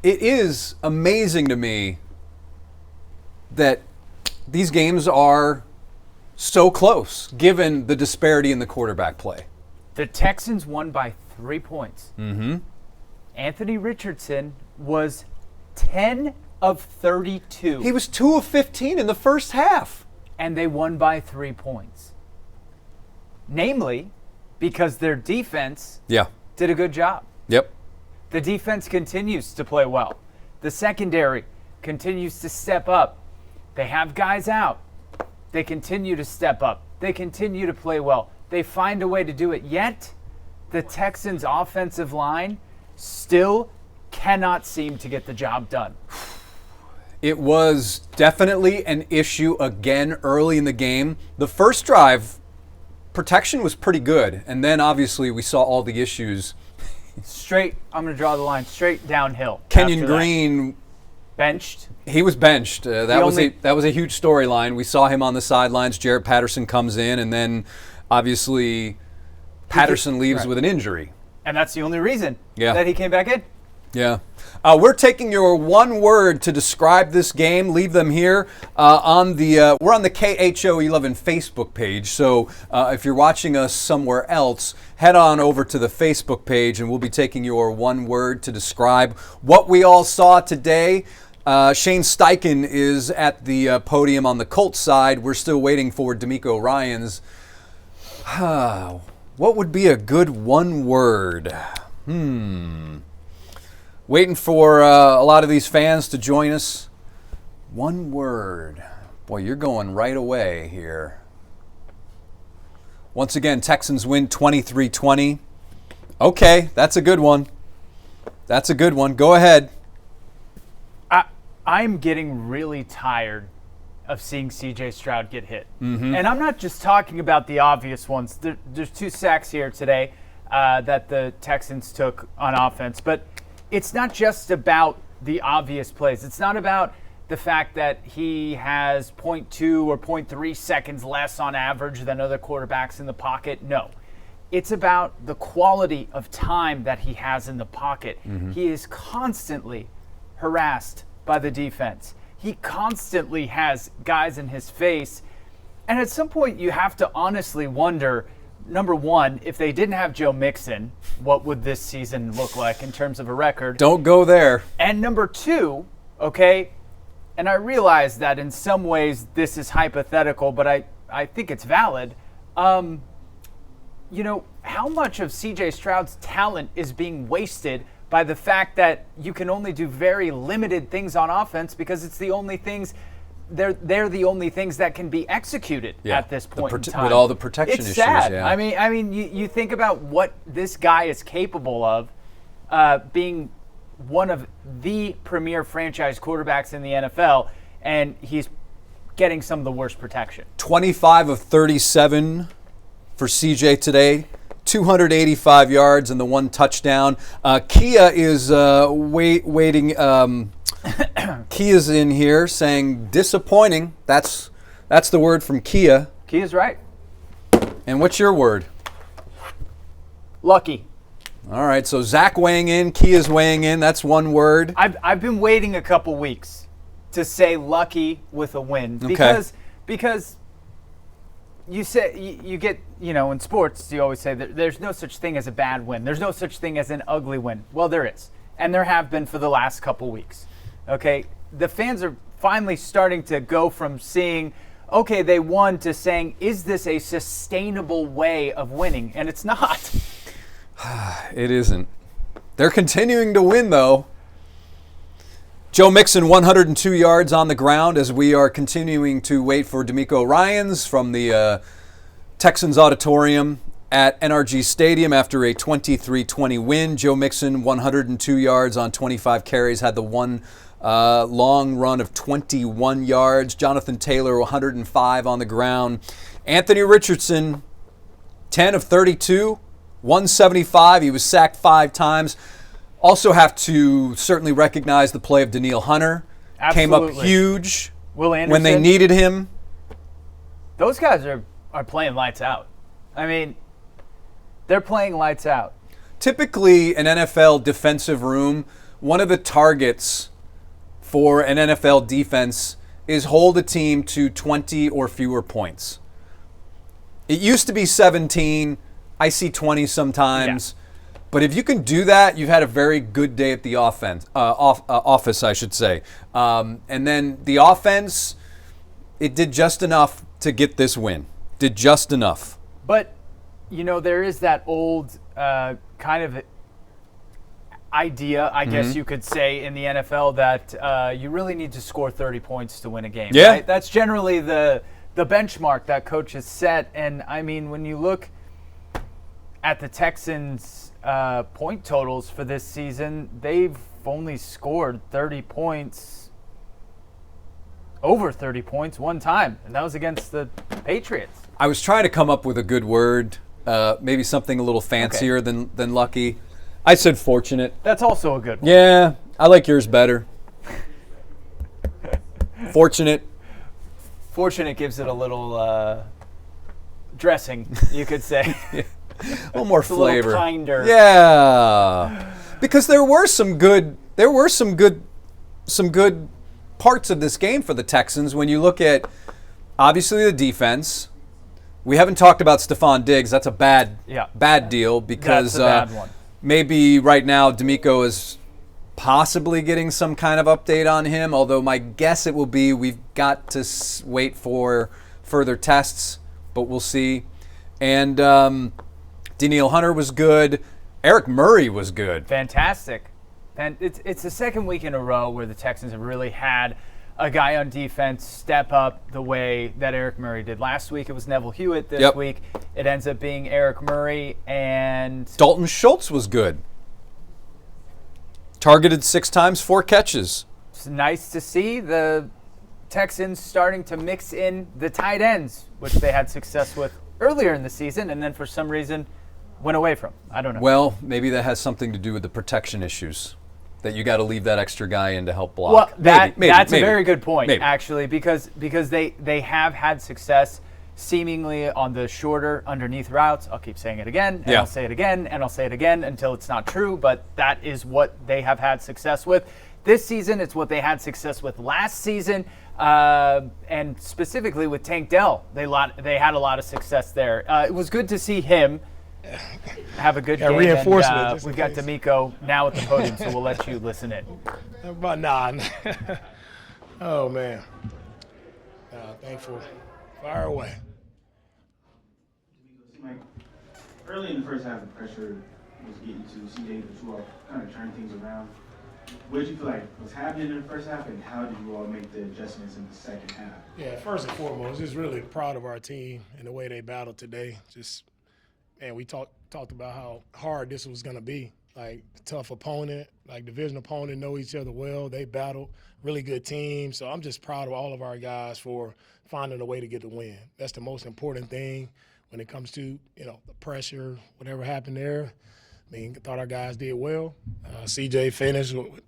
It is amazing to me that these games are so close, given the disparity in the quarterback play. The Texans won by 3 points. Mm-hmm. Anthony Richardson was 10 of 32. He was 2 of 15 in the first half. And they won by 3 points. Namely, because their defense did a good job. Yep. The defense continues to play well. The secondary continues to step up. They have guys out. They continue to step up. They continue to play well. They find a way to do it. Yet, the Texans' offensive line still cannot seem to get the job done. It was definitely an issue again early in the game. The first drive, protection was pretty good. And then, obviously, we saw all the issues. I'm going to draw the line straight downhill. Kenyon Green benched. He was benched. That was a huge storyline. We saw him on the sidelines. Jarrett Patterson comes in, and then obviously Patterson leaves with an injury. And that's the only reason that he came back in. Yeah. We're taking your one word to describe this game. Leave them here we're on the KHO 11 Facebook page. So if you're watching us somewhere else, head on over to the Facebook page and we'll be taking your one word to describe what we all saw today. Shane Steichen is at the podium on the Colts side. We're still waiting for DeMeco Ryans. What would be a good one word? Waiting for a lot of these fans to join us. One word. Boy, you're going right away here. Once again, Texans win 23-20. Okay, that's a good one. That's a good one. Go ahead. I'm getting really tired of seeing C.J. Stroud get hit. Mm-hmm. And I'm not just talking about the obvious ones. There's 2 sacks here today that the Texans took on offense. But it's not just about the obvious plays. It's not about the fact that he has 0.2 or 0.3 seconds less on average than other quarterbacks in the pocket. No. It's about the quality of time that he has in the pocket. Mm-hmm. He is constantly harassed by the defense. He constantly has guys in his face. And at some point, you have to honestly wonder, number one, if they didn't have Joe Mixon, what would this season look like in terms of a record? Don't go there. And number two, okay, and I realize that in some ways this is hypothetical, but I think it's valid. How much of C.J. Stroud's talent is being wasted by the fact that you can only do very limited things on offense because it's the only things they're the only things that can be executed at this point in time. With all the protection it's issues. Sad. Yeah. I mean, you think about what this guy is capable of, being one of the premier franchise quarterbacks in the NFL, and he's getting some of the worst protection. 25 of 37 for CJ today. 285 yards and the 1 touchdown. Kia is waiting. Kia's in here saying disappointing. That's the word from Kia. Kia's right. And what's your word? Lucky. All right, so Zach weighing in, Kia's weighing in. That's one word. I've been waiting a couple weeks to say lucky with a win because you say you get, in sports you always say that there's no such thing as a bad win. There's no such thing as an ugly win. Well, there is, and there have been for the last couple weeks. Okay, the fans are finally starting to go from seeing, okay, they won, to saying, is this a sustainable way of winning? And it's not. It isn't. They're continuing to win, though. Joe Mixon, 102 yards on the ground as we are continuing to wait for DeMeco Ryans from the Texans Auditorium at NRG Stadium after a 23-20 win. Joe Mixon, 102 yards on 25 carries, had the one long run of 21 yards. Jonathan Taylor, 105 on the ground. Anthony Richardson, 10 of 32, 175. He was sacked 5 times. Also have to certainly recognize the play of Danielle Hunter. Absolutely. Came up huge Will Anderson, when they needed him. Those guys are playing lights out. I mean, they're playing lights out. Typically, an NFL defensive room one of the targets for an NFL defense is hold a team to 20 or fewer points. It used to be 17. I see 20 sometimes. Yeah. But if you can do that, you've had a very good day at the office, I should say. And then the offense, it did just enough to get this win. Did just enough. But, there is that old kind of idea, I guess you could say, in the NFL that you really need to score 30 points to win a game. Yeah. Right? That's generally the benchmark that coaches set. And, I mean, when you look at the Texans' point totals for this season, they've only scored 30 points, over 30 points one time, and that was against the Patriots. I was trying to come up with a good word, maybe something a little fancier than lucky. I said fortunate. That's also a good one. Yeah, I like yours better. Fortunate. Fortunate gives it a little dressing, you could say. Yeah. A little more flavor. A little kinder. Yeah. Because there were some good parts of this game for the Texans when you look at obviously the defense. We haven't talked about Stephon Diggs. That's a bad deal because that's a bad one. Maybe right now DeMeco is possibly getting some kind of update on him, although my guess it will be we've got to wait for further tests, but we'll see. And Danielle Hunter was good. Eric Murray was good. Fantastic. And it's the second week in a row where the Texans have really had a guy on defense step up the way that Eric Murray did. Last week it was Neville Hewitt. This week it ends up being Eric Murray. And Dalton Schultz was good. Targeted 6 times, 4 catches. It's nice to see the Texans starting to mix in the tight ends, which they had success with earlier in the season and then for some reason went away from. I don't know. Well, maybe that has something to do with the protection issues, that you got to leave that extra guy in to help block. Well, that's maybe. A very good point, actually, because they have had success seemingly on the shorter underneath routes. I'll keep saying it again, and I'll say it again, and I'll say it again until it's not true, but that is what they have had success with. This season, it's what they had success with last season, and specifically with Tank Dell. They had a lot of success there. It was good to see him have a good game. Reinforcement. And, we've got DeMeco now at the podium, so we'll let you listen in. But nah. Oh, man. Thankful. Fire away. Like, early in the first half, the pressure was getting to CJ, but you all kind of turned things around. What did you feel like was happening in the first half, and how did you all make the adjustments in the second half? Yeah, first and foremost, just really proud of our team and the way they battled today. And we talked about how hard this was going to be. Like, tough opponent, like division opponent, know each other well. They battled, really good team. So I'm just proud of all of our guys for finding a way to get the win. That's the most important thing when it comes to, the pressure, whatever happened there. I mean, thought our guys did well. CJ finished with,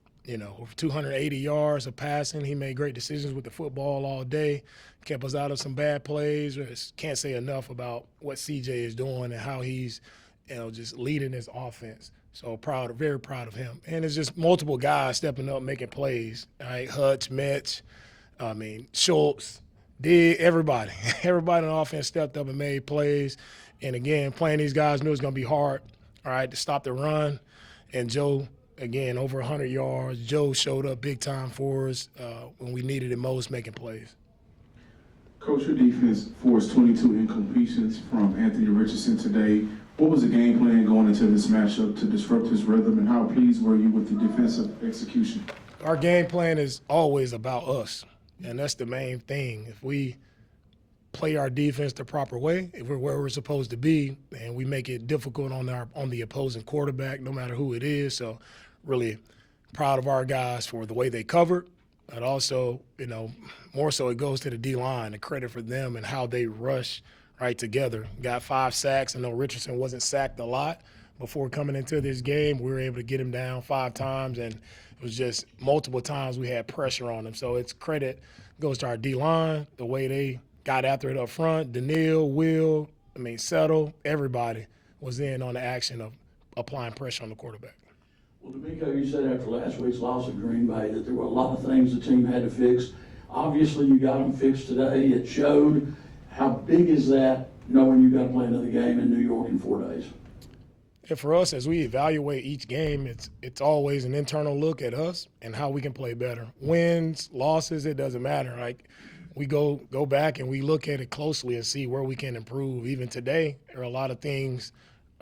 over 280 yards of passing. He made great decisions with the football all day, kept us out of some bad plays. Can't say enough about what CJ is doing and how he's, just leading his offense. So very proud of him. And it's just multiple guys stepping up, making plays. All right, Hutch, Mitch, Schultz, everybody. Everybody on offense stepped up and made plays. And again, playing these guys knew it was going to be hard, all right, to stop the run. And Joe, again, over 100 yards. Joe showed up big time for us when we needed it most, making plays. Coach, your defense forced 22 incompletions from Anthony Richardson today. What was the game plan going into this matchup to disrupt his rhythm, and how pleased were you with the defensive execution? Our game plan is always about us, and that's the main thing. If we play our defense the proper way, if we're where we're supposed to be, and we make it difficult on the opposing quarterback, no matter who it is. So really proud of our guys for the way they covered. But also, more so it goes to the D-line, the credit for them and how they rush right together. Got 5 sacks. I know Richardson wasn't sacked a lot before coming into this game. We were able to get him down 5 times, and it was just multiple times we had pressure on him. So it's credit goes to our D-line, the way they got after it up front. Danielle, Will, Settle, everybody was in on the action of applying pressure on the quarterback. Well, DeMeco, you said after last week's loss at Green Bay that there were a lot of things the team had to fix. Obviously, you got them fixed today. It showed. How big is that, knowing you got to play another game in New York in 4 days? And for us, as we evaluate each game, it's always an internal look at us and how we can play better. Wins, losses, it doesn't matter. Like, we go back and we look at it closely and see where we can improve. Even today, there are a lot of things,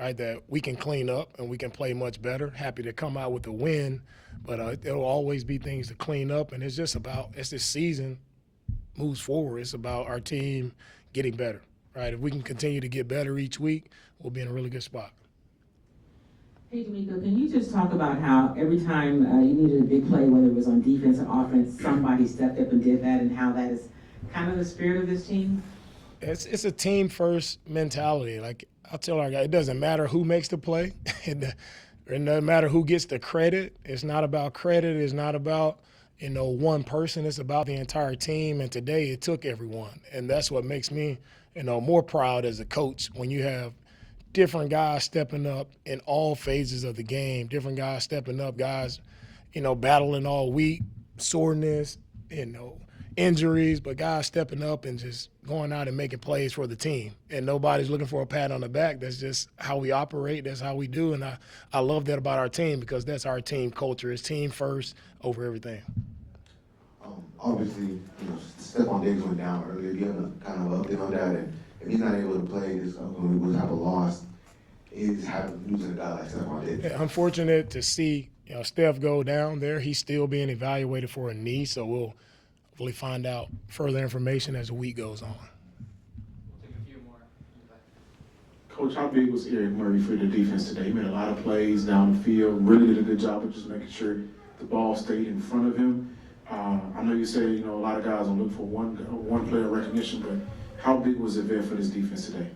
right, that we can clean up and we can play much better. Happy to come out with a win, but there will always be things to clean up. And it's just about, as this season moves forward, it's about our team getting better, right? If we can continue to get better each week, we'll be in a really good spot. Hey, DeMeco, can you just talk about how every time you needed a big play, whether it was on defense or offense, somebody stepped up and did that, and how that is kind of the spirit of this team? It's a team-first mentality. Like, I'll tell our guys, it doesn't matter who makes the play. It doesn't matter who gets the credit. It's not about credit. It's not about, one person. It's about the entire team, and today it took everyone. And that's what makes me, more proud as a coach when you have different guys stepping up in all phases of the game, different guys stepping up, guys, battling all week, soreness, injuries, but guys stepping up and just going out and making plays for the team. And nobody's looking for a pat on the back. That's just how we operate. That's how we do. And I love that about our team because that's our team culture. It's team first over everything. Obviously, Stephon Diggs went down earlier. Do you have a kind of update on that? And if he's not able to play, this would have a loss. Is losing a guy like Stephon Diggs. Yeah, unfortunate to see Steph go down there. He's still being evaluated for a knee, so we'll hopefully find out further information as the week goes on. We'll take a few more. Coach, how big was Eric Murray for the defense today? He made a lot of plays down the field, really did a good job of just making sure the ball stayed in front of him. I know you say, a lot of guys don't look for one player recognition, but how big was it there for this defense today?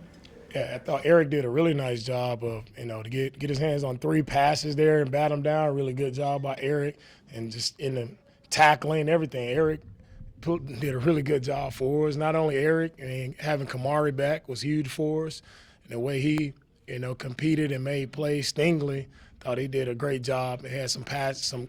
Yeah, I thought Eric did a really nice job of, to get his hands on 3 passes there and bat him down. Really good job by Eric, and just in the tackling, everything. Eric did a really good job for us. Not only Eric, having Kamari back was huge for us. And the way he, competed and made plays. Stingley, thought he did a great job. He had some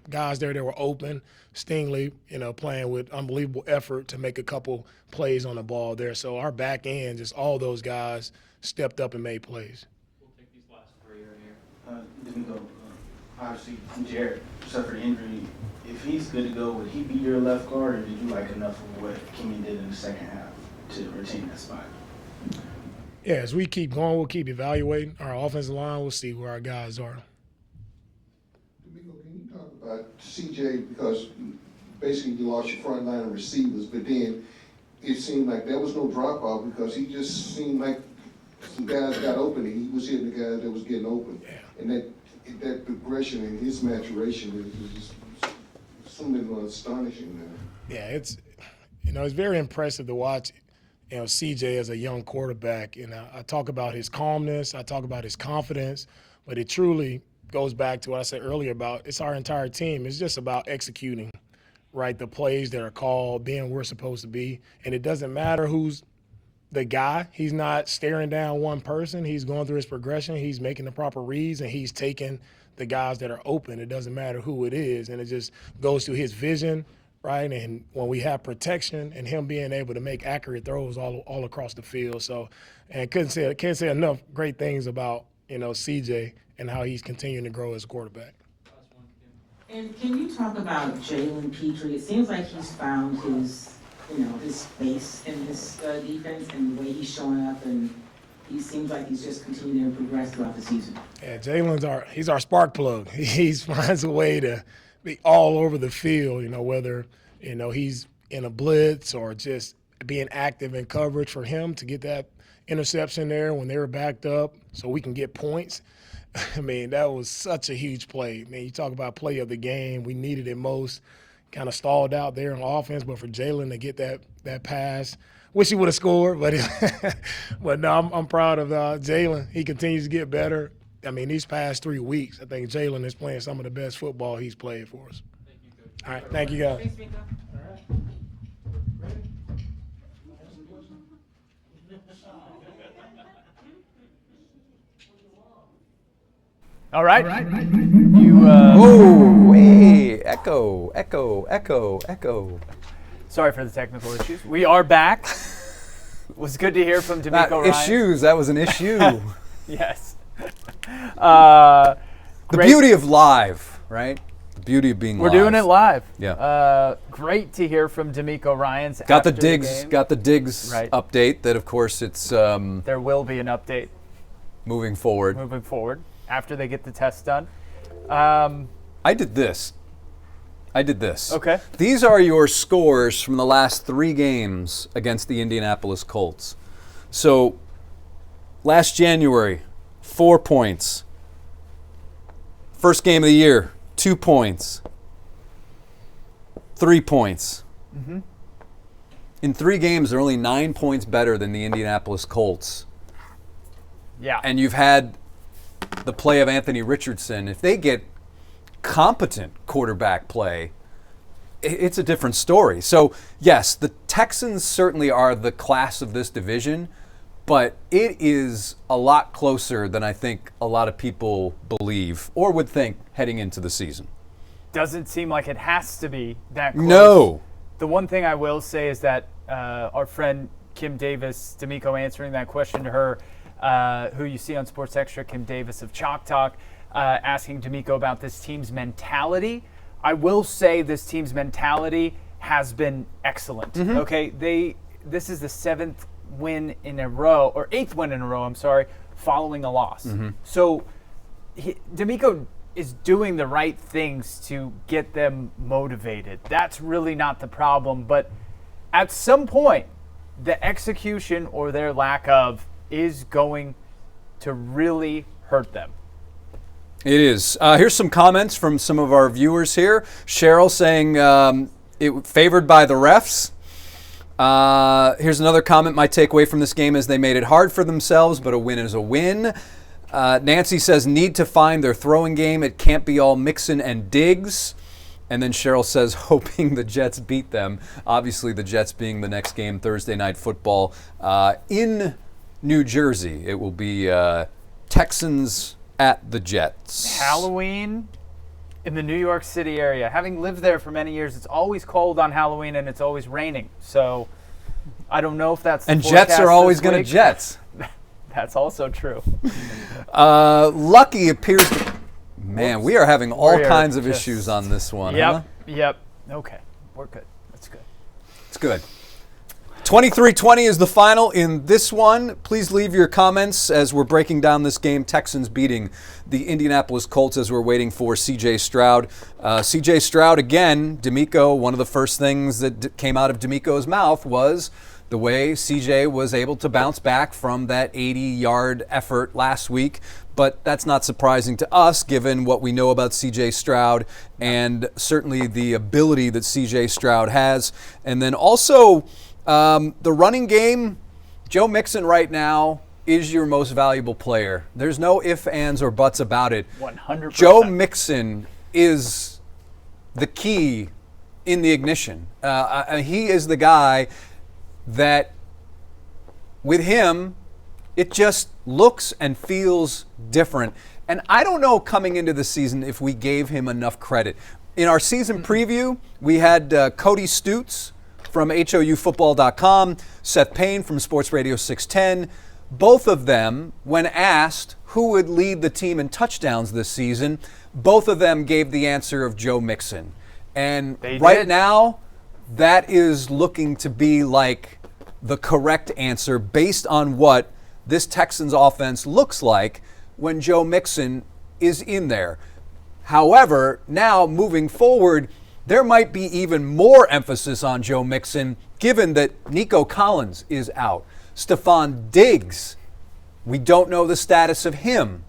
guys there that were open. Stingley, playing with unbelievable effort to make a couple plays on the ball there. So our back end, just all those guys stepped up and made plays. We'll take these last 3 right here. DeMeco, obviously Jared suffered an injury. If he's good to go, would he be your left guard, or did you like enough of what Kimmy did in the second half to retain that spot? Yeah, as we keep going, we'll keep evaluating our offensive line. We'll see where our guys are. DeMeco, can you talk about CJ, because basically you lost your front line of receivers, but then it seemed like there was no drop-off because he just seemed like some guys got open and he was hitting the guys that was getting open. Yeah. And that progression and his maturation is just something astonishing now. Yeah, it's very impressive to watch, CJ as a young quarterback. And I talk about his calmness, I talk about his confidence, but it truly goes back to what I said earlier about it's our entire team. It's just about executing, right, the plays that are called, being where we're supposed to be. And it doesn't matter who's the guy. He's not staring down one person. He's going through his progression. He's making the proper reads, and he's taking the guys that are open. It doesn't matter who it is, and it just goes to his vision, right? And when we have protection and him being able to make accurate throws all across the field. So, and can't say enough great things about, CJ and how he's continuing to grow as a quarterback. And can you talk about Jalen Petrie? It seems like he's found his space in this defense and the way he's showing up, and he seems like he's just continuing to progress throughout the season. Yeah, Jalen's he's our spark plug. He finds a way to be all over the field, whether, he's in a blitz or just being active in coverage for him to get that interception there when they were backed up so we can get points. I mean, that was such a huge play. Man, you talk about play of the game. We needed it most. Kind of stalled out there on offense, but for Jalen to get that pass, wish he would have scored, but but no, I'm proud of Jalen. He continues to get better. I mean, these past 3 weeks, I think Jalen is playing some of the best football he's played for us. Thank you, Coach. All right, thank you, guys. Thanks, Mika. All right. You. Oh, hey, echo. Sorry for the technical issues. We are back. It was good to hear from DeMeco Ryans. Issues. That was an issue. Yes. The beauty of live, right? The beauty of being live. We're doing it live. Yeah. Great to hear from DeMeco Ryans. Got the after digs. game. Got the digs Right. update. That of course it's There will be an update moving forward. after they get the test done. I did this. Okay. These are your scores from the last 3 games against the Indianapolis Colts. So, last January, 4 points. First game of the year, 2 points. 3 points. Mm-hmm. In 3 games, they're only 9 points better than the Indianapolis Colts. Yeah. And you've had the play of Anthony Richardson. If they get competent quarterback play, it's a different story. So, yes, the Texans certainly are the class of this division, but it is a lot closer than I think a lot of people believe or would think heading into the season. Doesn't seem like it has to be that close. No. The one thing I will say is that our friend Kim Davis, DeMeco answering that question to her, who you see on Sports Extra, Kim Davis of Chalk Talk, asking DeMeco about this team's mentality. I will say this team's mentality has been excellent. Mm-hmm. Okay, this is the 7th win in a row, or 8th win in a row, I'm sorry, following a loss. Mm-hmm. So DeMeco is doing the right things to get them motivated. That's really not the problem, but at some point, the execution or their lack of is going to really hurt them. It is. Here's some comments from some of our viewers here. Cheryl saying it favored by the refs. Here's another comment. My takeaway from this game is they made it hard for themselves, but a win is a win. Nancy says need to find their throwing game. It can't be all Mixon and Diggs. And then Cheryl says hoping the Jets beat them. Obviously the Jets being the next game, Thursday Night Football in New Jersey. It will be Texans at the Jets. Halloween in the New York City area. Having lived there for many years, it's always cold on Halloween and it's always raining. So I don't know if that's the and Jets forecast are always this going to week. Jets. That's also true. Lucky appears to... Man, we are having all We are kinds of just- issues on this one. Yep. Huh? Yep. Okay. We're good. That's good. It's good. 23-20 is the final in this one. Please leave your comments as we're breaking down this game. Texans beating the Indianapolis Colts as we're waiting for C.J. Stroud. C.J. Stroud, again, DeMeco, one of the first things that came out of DeMeco's mouth was the way C.J. was able to bounce back from that 80-yard effort last week. But that's not surprising to us given what we know about C.J. Stroud and certainly the ability that C.J. Stroud has. And then also... the running game, Joe Mixon right now is your most valuable player. There's no ifs, ands, or buts about it. 100%. Joe Mixon is the key in the ignition. He is the guy that, with him, it just looks and feels different. And I don't know coming into the season if we gave him enough credit. In our season preview, we had Cody Stutes from HOUfootball.com, Seth Payne from Sports Radio 610. Both of them, when asked who would lead the team in touchdowns this season, both of them gave the answer of Joe Mixon. And right now, that is looking to be like the correct answer based on what this Texans offense looks like when Joe Mixon is in there. However, now moving forward, there might be even more emphasis on Joe Mixon given that Nico Collins is out. Stephon Diggs, we don't know the status of him.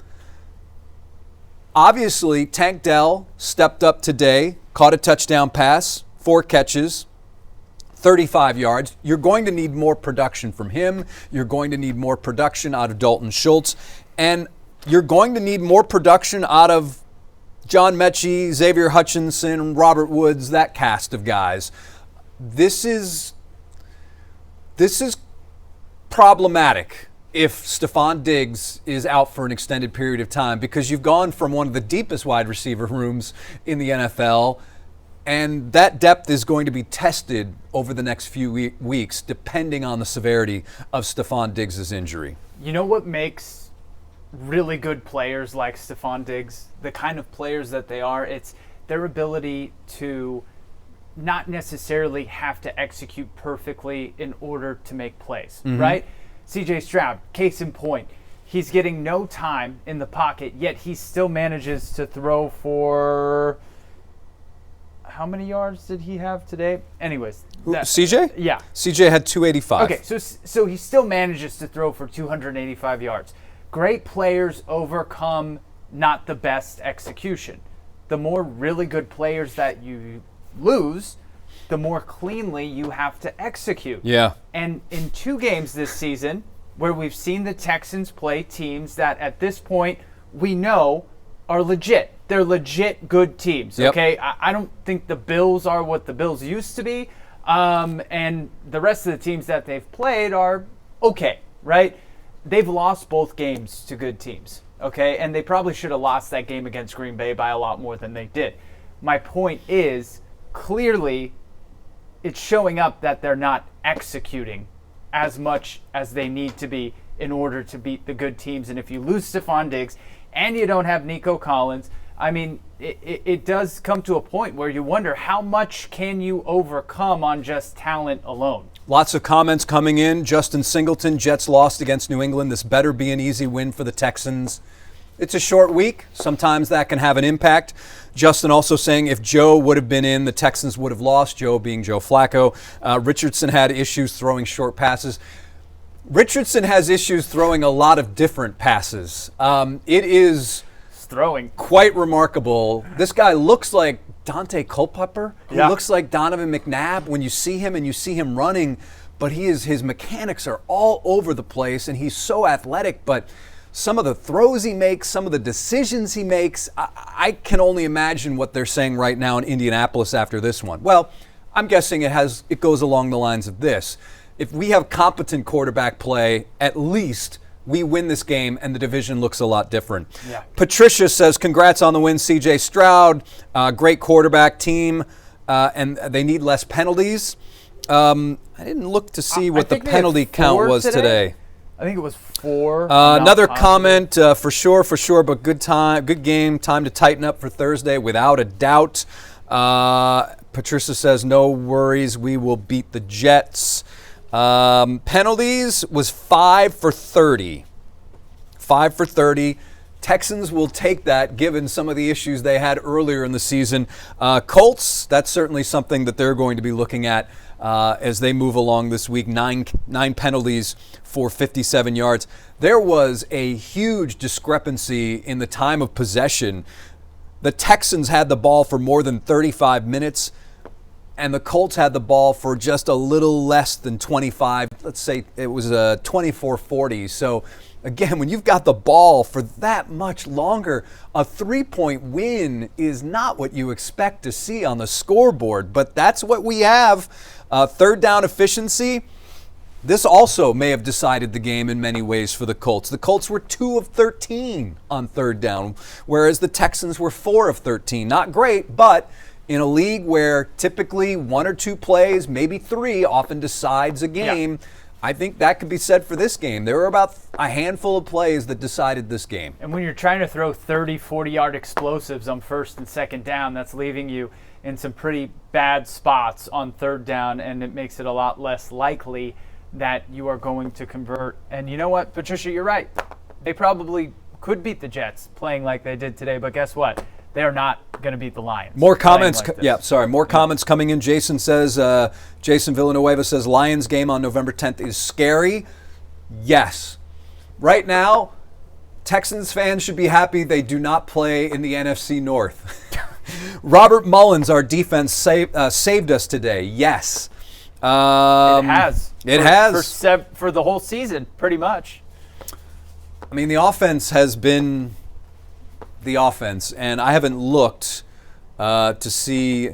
Obviously, Tank Dell stepped up today, caught a touchdown pass, 4 catches, 35 yards. You're going to need more production from him. You're going to need more production out of Dalton Schultz. And you're going to need more production out of John Mechie, Xavier Hutchinson, Robert Woods, that cast of guys. This is problematic if Stephon Diggs is out for an extended period of time, because you've gone from one of the deepest wide receiver rooms in the NFL, and that depth is going to be tested over the next few weeks, depending on the severity of Stephon Diggs' injury. You know what makes really good players like Stephon Diggs the kind of players that they are? It's their ability to not necessarily have to execute perfectly in order to make plays, right? CJ Stroud, case in point, he's getting no time in the pocket, yet he still manages to throw for, how many yards did he have today? Anyways. CJ? Yeah. CJ had 285. Okay, so he still manages to throw for 285 yards. Great players overcome not the best execution. The more really good players that you lose, the more cleanly you have to execute. Yeah. And in 2 games this season, where we've seen the Texans play teams that at this point we know are legit. They're legit good teams, okay? I don't think the Bills are what the Bills used to be, and the rest of the teams that they've played are okay, right? They've lost both games to good teams, okay? And they probably should have lost that game against Green Bay by a lot more than they did. My point is, clearly, it's showing up that they're not executing as much as they need to be in order to beat the good teams. And if you lose Stephon Diggs and you don't have Nico Collins, I mean, it does come to a point where you wonder how much can you overcome on just talent alone. Lots of comments coming in. Justin Singleton, Jets lost against New England. This better be an easy win for the Texans. It's a short week. Sometimes that can have an impact. Justin also saying if Joe would have been in, the Texans would have lost, Joe being Joe Flacco. Richardson had issues throwing short passes. Richardson has issues throwing a lot of different passes. It is throwing quite remarkable. This guy looks like Dante Culpepper. He looks like Donovan McNabb when you see him and you see him running, but his mechanics are all over the place, and he's so athletic, but some of the throws he makes, some of the decisions he makes, I can only imagine what they're saying right now in Indianapolis after this one. Well, I'm guessing it goes along the lines of this. If we have competent quarterback play, at least we win this game and the division looks a lot different. Yeah. Patricia says, congrats on the win, CJ Stroud. Great quarterback team, and they need less penalties. I didn't look to see what the penalty count was today. I think it was 4. Another comment, for sure, but good game, time to tighten up for Thursday, without a doubt. Patricia says, no worries, we will beat the Jets. Penalties was 5 for 30. 5 for 30. Texans will take that given some of the issues they had earlier in the season. Colts, that's certainly something that they're going to be looking at as they move along this week. Nine penalties for 57 yards. There was a huge discrepancy in the time of possession. The Texans had the ball for more than 35 minutes, and the Colts had the ball for just a little less than 25. Let's say it was 24-40. So again, when you've got the ball for that much longer, a 3-point win is not what you expect to see on the scoreboard, but that's what we have. Third down efficiency, this also may have decided the game in many ways for the Colts. The Colts were 2 of 13 on third down, whereas the Texans were 4 of 13. Not great, but in a league where typically 1 or 2 plays, maybe 3, often decides a game, I think that could be said for this game. There were about a handful of plays that decided this game. And when you're trying to throw 30, 40-yard explosives on first and second down, that's leaving you in some pretty bad spots on third down, and it makes it a lot less likely that you are going to convert. And you know what, Patricia, you're right. They probably could beat the Jets playing like they did today, but guess what? They're not going to beat the Lions. More comments. More comments coming in. Jason Villanueva says, Lions game on November 10th is scary. Yes. Right now, Texans fans should be happy they do not play in the NFC North. Robert Mullins, our defense, saved us today. Yes. It has. It has. For the whole season, pretty much. I mean, the offense has been the offense, and I haven't looked to see.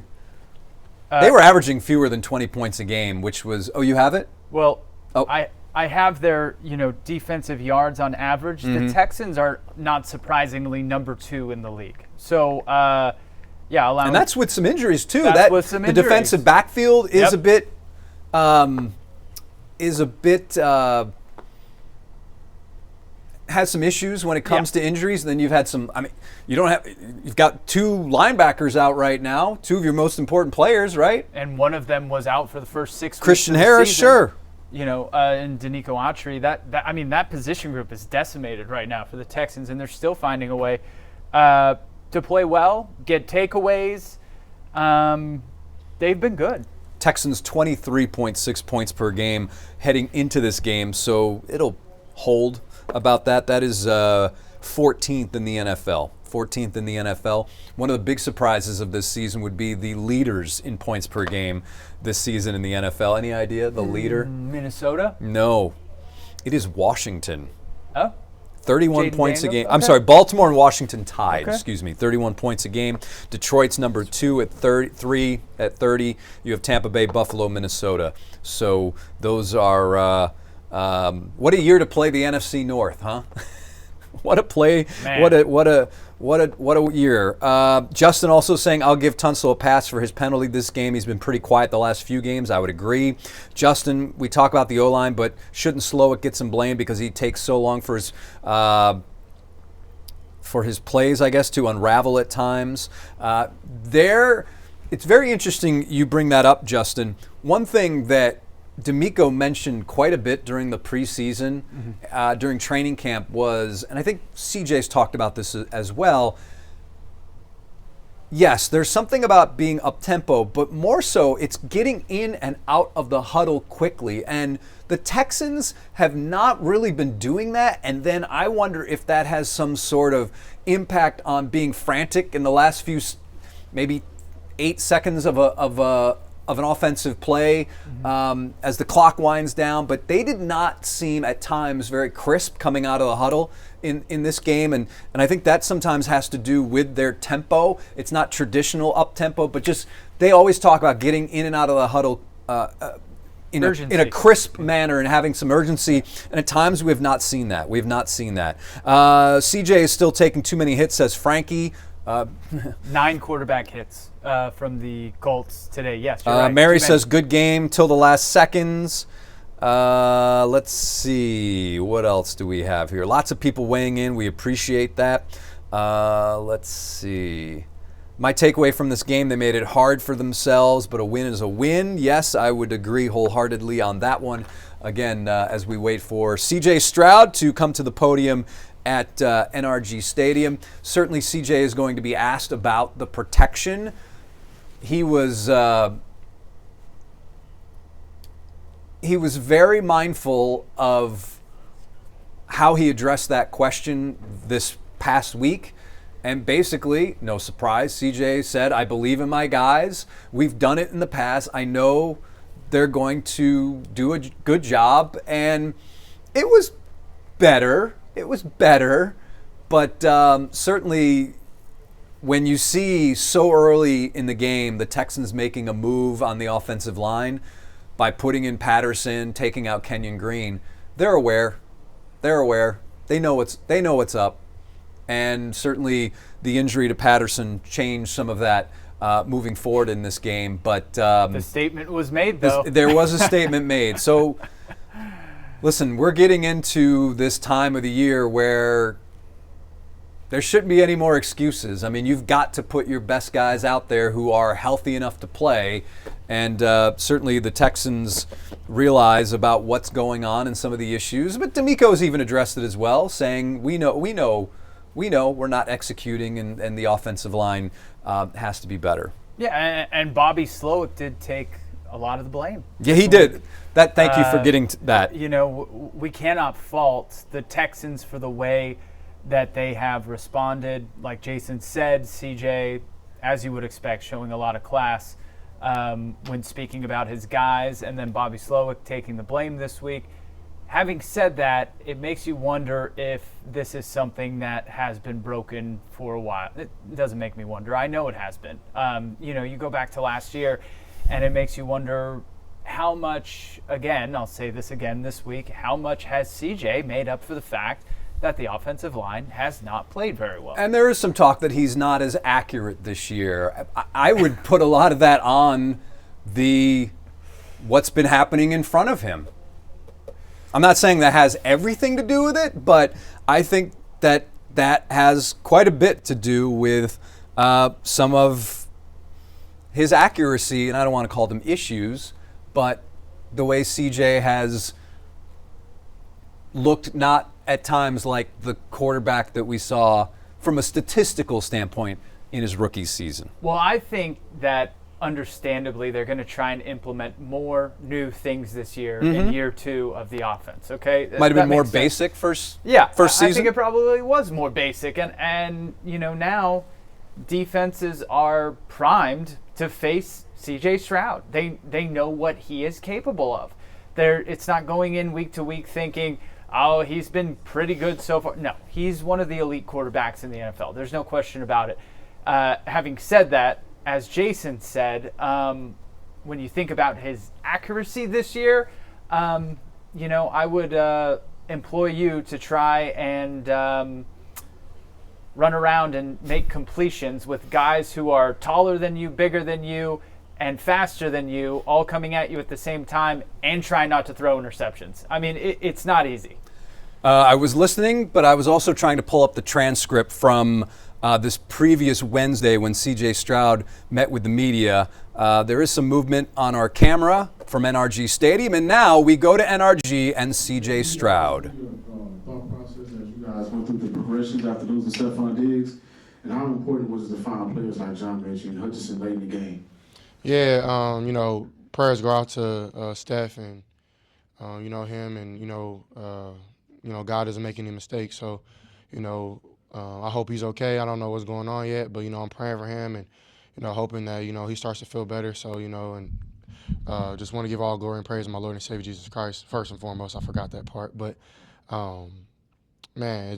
They were averaging fewer than 20 points a game, which was. Oh, you have it? Well, I I have their, defensive yards on average. The Texans are not surprisingly number 2 in the league. So, and that's with some injuries too. That's with some injuries. The defensive backfield is a bit, has some issues when it comes to injuries. And then you've had some. I mean, you've got 2 linebackers out right now, 2 of your most important players, right? And one of them was out for the first 6 weeks. Christian Harris, sure. And DeMeco Ryans, that position group is decimated right now for the Texans, and they're still finding a way to play well, get takeaways. They've been good. Texans 23.6 points per game heading into this game, so it'll hold about that. That is 14th in the NFL. 14th in the NFL. One of the big surprises of this season would be the leaders in points per game this season in the NFL. Any idea? The leader? Minnesota? No. It is Washington. Oh. 31 Jaden points Daniels? a game. Okay. I'm sorry, Baltimore and Washington tied. Okay. Excuse me. 31 points a game. Detroit's number 2 at 33 at 30. You have Tampa Bay, Buffalo, Minnesota. So those are what a year to play the NFC North, huh? What a play! Man. What a year. Justin also saying, I'll give Tunsil a pass for his penalty this game. He's been pretty quiet the last few games. I would agree. Justin, we talk about the O-line, but shouldn't Slowick get some blame because he takes so long for his plays, I guess, to unravel at times. It's very interesting you bring that up, Justin. One thing that DeMeco mentioned quite a bit during the preseason, during training camp was, and I think CJ's talked about this as well, yes, there's something about being up-tempo, but more so it's getting in and out of the huddle quickly. And the Texans have not really been doing that, and then I wonder if that has some sort of impact on being frantic in the last few, maybe 8 seconds of an offensive play as the clock winds down, but they did not seem at times very crisp coming out of the huddle in this game, and I think that sometimes has to do with their tempo. It's not traditional up-tempo, but just they always talk about getting in and out of the huddle in a crisp manner and having some urgency, and at times we have not seen that. CJ is still taking too many hits, says Frankie. 9 quarterback hits from the Colts today. Yes, you're right. Mary says, good game till the last seconds. Let's see. What else do we have here? Lots of people weighing in. We appreciate that. Let's see. My takeaway from this game, they made it hard for themselves, but a win is a win. Yes, I would agree wholeheartedly on that one. Again, as we wait for CJ Stroud to come to the podium at NRG Stadium. Certainly CJ is going to be asked about the protection. He was very mindful of how he addressed that question this past week. And basically, no surprise, CJ said, I believe in my guys. We've done it in the past. I know they're going to do a good job. And it was better. But certainly when you see so early in the game the Texans making a move on the offensive line by putting in Patterson, taking out Kenyon Green, they're aware. They know what's up. And certainly the injury to Patterson changed some of that moving forward in this game. But the statement was made, though. There was a statement made. So listen, we're getting into this time of the year where there shouldn't be any more excuses. I mean, you've got to put your best guys out there who are healthy enough to play. And certainly the Texans realize about what's going on and some of the issues. But DeMeco's even addressed it as well, saying, we know we're not executing and the offensive line has to be better. Yeah, and Bobby Slowick did take a lot of the blame. Yeah, he did. Thank you for getting to that. We cannot fault the Texans for the way that they have responded. Like Jason said, CJ, as you would expect, showing a lot of class when speaking about his guys, and then Bobby Slowick taking the blame this week. Having said that, it makes you wonder if this is something that has been broken for a while. It doesn't make me wonder. I know it has been. You go back to last year, and it makes you wonder, how much, again, I'll say this again this week, how much has CJ made up for the fact that the offensive line has not played very well? And there is some talk that he's not as accurate this year. I would put a lot of that on what's been happening in front of him. I'm not saying that has everything to do with it, but I think that has quite a bit to do with some of his accuracy, and I don't want to call them issues, but the way CJ has looked not at times like the quarterback that we saw from a statistical standpoint in his rookie season. Well, I think that understandably they're going to try and implement more new things this year in year 2 of the offense, okay? Might have been more basic first season? I think it probably was more basic. And now defenses are primed to face C.J. Stroud. They know what he is capable of. It's not going in week to week thinking, oh, he's been pretty good so far. No, he's one of the elite quarterbacks in the NFL. There's no question about it. Having said that, as Jason said, when you think about his accuracy this year, I would employ you to try and run around and make completions with guys who are taller than you, bigger than you, and faster than you, all coming at you at the same time, and try not to throw interceptions. I mean, it's not easy. I was listening, but I was also trying to pull up the transcript from this previous Wednesday when C.J. Stroud met with the media. There is some movement on our camera from NRG Stadium, and now we go to NRG and C.J. Stroud. Thought process as you guys went through the progressions after losing Stephon Diggs, and how important was it to find players like John mentioned, Hutchinson late in the game? Yeah, prayers go out to Steph and him, and God doesn't make any mistakes. So, I hope he's okay. I don't know what's going on yet, but I'm praying for him and hoping that he starts to feel better. So and just want to give all glory and praise to my Lord and Savior Jesus Christ first and foremost. I forgot that part, but man,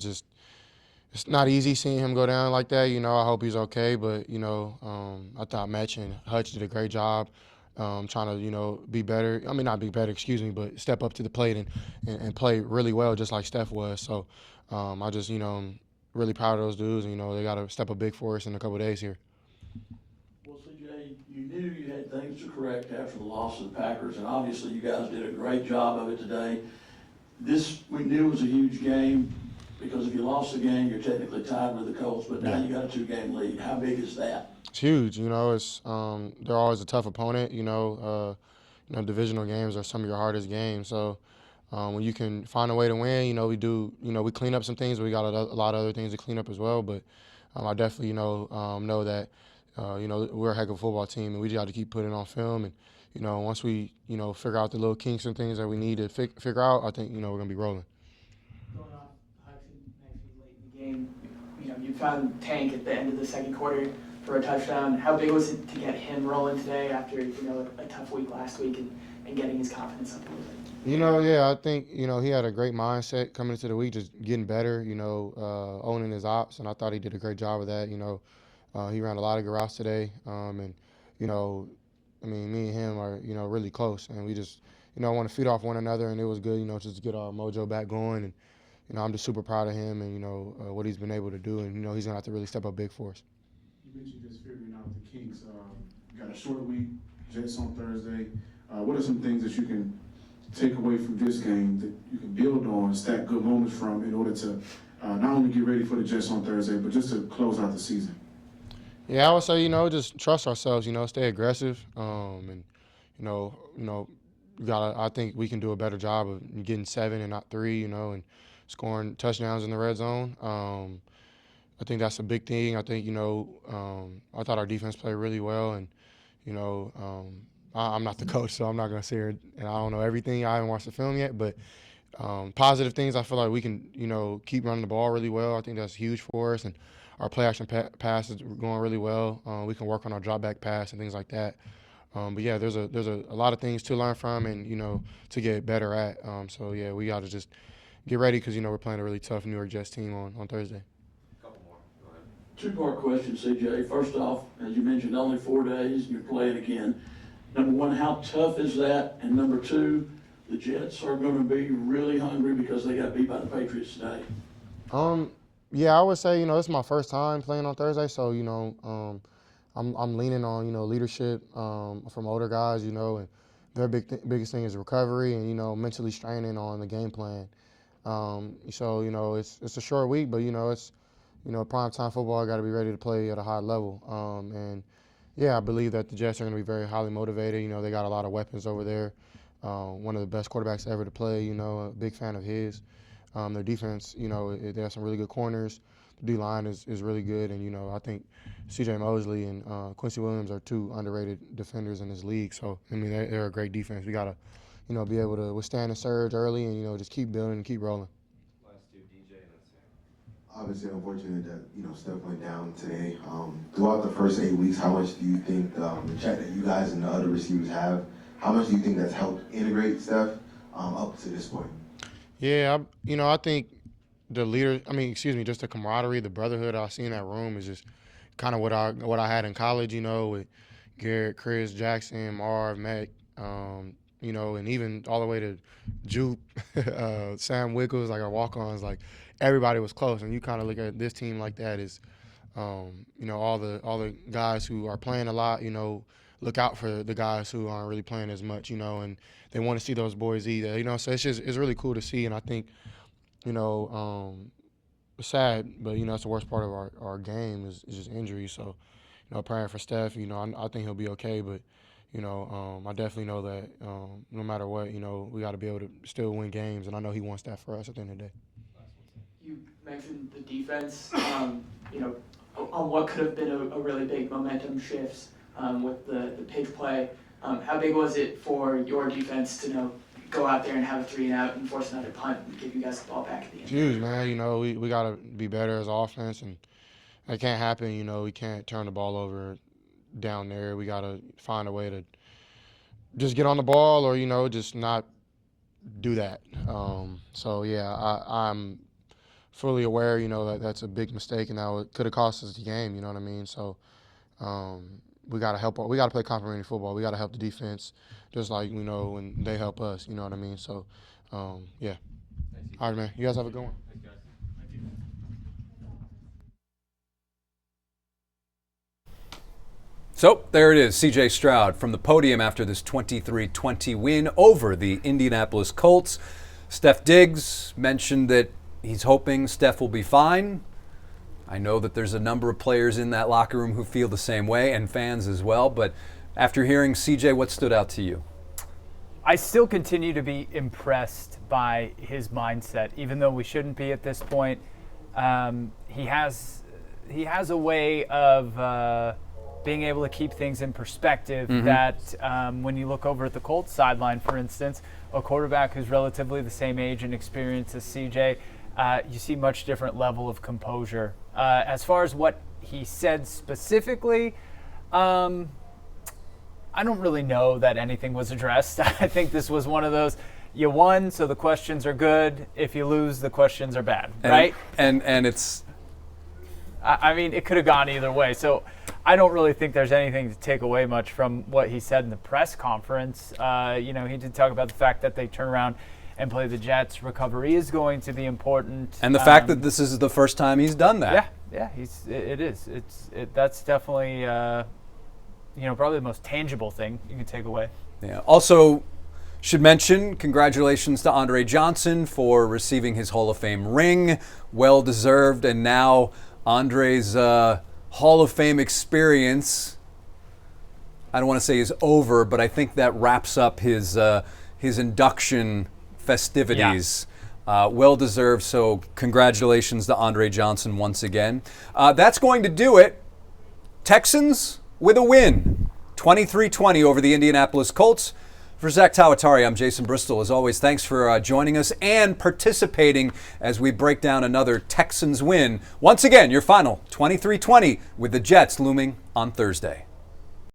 it's not easy seeing him go down like that. I hope he's okay, but I thought Metch and Hutch did a great job. Trying to, be better. I mean, not be better, but step up to the plate and play really well, just like Steph was. So I just, I'm really proud of those dudes. And, they got to step up big for us in a couple of days here. Well, CJ, you knew you had things to correct after the loss of the Packers, and obviously you guys did a great job of it today. This, we knew, was a huge game because if you lost the game, you're technically tied with the Colts, but now you got a 2-game lead. How big is that? It's huge. It's they're always a tough opponent. Divisional games are some of your hardest games. So when you can find a way to win, we clean up some things. We got a lot of other things to clean up as well. But I definitely know that we're a heck of a football team, and we just got to keep putting it on film. And once we figure out the little kinks and things that we need to figure out, I think we're gonna be rolling. Going off Hudson nicely late in the game, you found Tank at the end of the second quarter for a touchdown. How big was it to get him rolling today after a tough week last week and getting his confidence up a little bit? I think he had a great mindset coming into the week, just getting better. Owning his ops, and I thought he did a great job of that. He ran a lot of good routes today, and me and him are really close, and we just want to feed off one another, and it was good just to get our mojo back going, and I'm just super proud of him and what he's been able to do, and he's gonna have to really step up big for us. You mentioned just figuring out the kinks. You got a short week, Jets on Thursday. What are some things that you can take away from this game that you can build on, stack good moments from in order to not only get ready for the Jets on Thursday, but just to close out the season? Yeah, I would say, just trust ourselves, stay aggressive. And, I think we can do a better job of getting 7 and not 3, and scoring touchdowns in the red zone. I think that's a big thing. I think, I thought our defense played really well. And, I'm not the coach, so I'm not going to sit here and I don't know everything. I haven't watched the film yet. But positive things, I feel like we can, keep running the ball really well. I think that's huge for us. And our play action pass is going really well. We can work on our drop back pass and things like that. But yeah, there's a lot of things to learn from and to get better at. So yeah, we got to just get ready because we're playing a really tough New York Jets team on Thursday. Couple more. Go ahead. 2-part question, CJ. First off, as you mentioned, only 4 days and you're playing again. Number one, how tough is that? And number two, the Jets are going to be really hungry because they got beat by the Patriots today. Yeah, I would say, this is my first time playing on Thursday, so, I'm leaning on, leadership from older guys, and their biggest thing is recovery and, mentally straining on the game plan. So, it's a short week, but, it's, prime time football, got to be ready to play at a high level. And, yeah, I believe that the Jets are going to be very highly motivated. They got a lot of weapons over there. One of the best quarterbacks ever to play, a big fan of his. Their defense, they have some really good corners. The D-line is really good, and, I think C.J. Mosley and Quincy Williams are two underrated defenders in this league. So, I mean, they're a great defense. We got to, be able to withstand the surge early and, just keep building and keep rolling. Obviously, unfortunate that, Steph went down today. Throughout the first 8 weeks, how much do you think the check that you guys and the other receivers have, how much do you think that's helped integrate Steph up to this point? Yeah, I think just the camaraderie, the brotherhood I see in that room is just kind of what I had in college, with Garrett, Chris, Jackson, Marv, Mac, and even all the way to Jupe, Sam Wickles, like our walk-ons, like everybody was close. And you kind of look at this team like that is, all the guys who are playing a lot, look out for the guys who aren't really playing as much, and they want to see those boys eat. So it's really cool to see, and I think, it's sad, but it's the worst part of our game is just injury. So, praying for Steph, I think he'll be okay, but I definitely know that no matter what, we got to be able to still win games, and I know he wants that for us at the end of the day. You mentioned the defense, on what could have been a really big momentum shift with the pitch play. How big was it for your defense to go out there and have a 3-and-out and force another punt and give you guys the ball back at the end? It's huge, man. We got to be better as offense, and that can't happen. We can't turn the ball over down there. We got to find a way to just get on the ball or, just not do that. So, yeah, I'm fully aware, that that's a big mistake, and that could have cost us the game, you know what I mean? So, we got to help. We got to play complementary football. We got to help the defense, just like when they help us. You know what I mean? So, yeah. All right, man. You guys have a good one. Thanks, guys. Thank you. So there it is, C.J. Stroud from the podium after this 23-20 win over the Indianapolis Colts. Steph Diggs mentioned that he's hoping Steph will be fine. I know that there's a number of players in that locker room who feel the same way, and fans as well. But after hearing CJ, what stood out to you? I still continue to be impressed by his mindset, even though we shouldn't be at this point. He has a way of being able to keep things in perspective that when you look over at the Colts sideline, for instance, a quarterback who's relatively the same age and experience as CJ, you see much different level of composure. As far as what he said specifically, I don't really know that anything was addressed. I think this was one of those, you won, so the questions are good. If you lose, the questions are bad, right? And it's... I mean, it could have gone either way. So I don't really think there's anything to take away much from what he said in the press conference. He did talk about the fact that they turn around and play the Jets. Recovery is going to be important. And the fact that this is the first time he's done that. Yeah, it is. That's definitely, probably the most tangible thing you can take away. Yeah. Also, should mention, congratulations to Andre Johnson for receiving his Hall of Fame ring. Well deserved. And now Andre's Hall of Fame experience, I don't want to say is over, but I think that wraps up his induction festivities. Yeah. Well deserved, so congratulations to Andre Johnson once again. That's going to do it. Texans with a win, 23-20 over the Indianapolis Colts. For Zach Tawatari, I'm Jason Bristol. As always, thanks for joining us and participating as we break down another Texans win. Once again, your final 23-20 with the Jets looming on Thursday.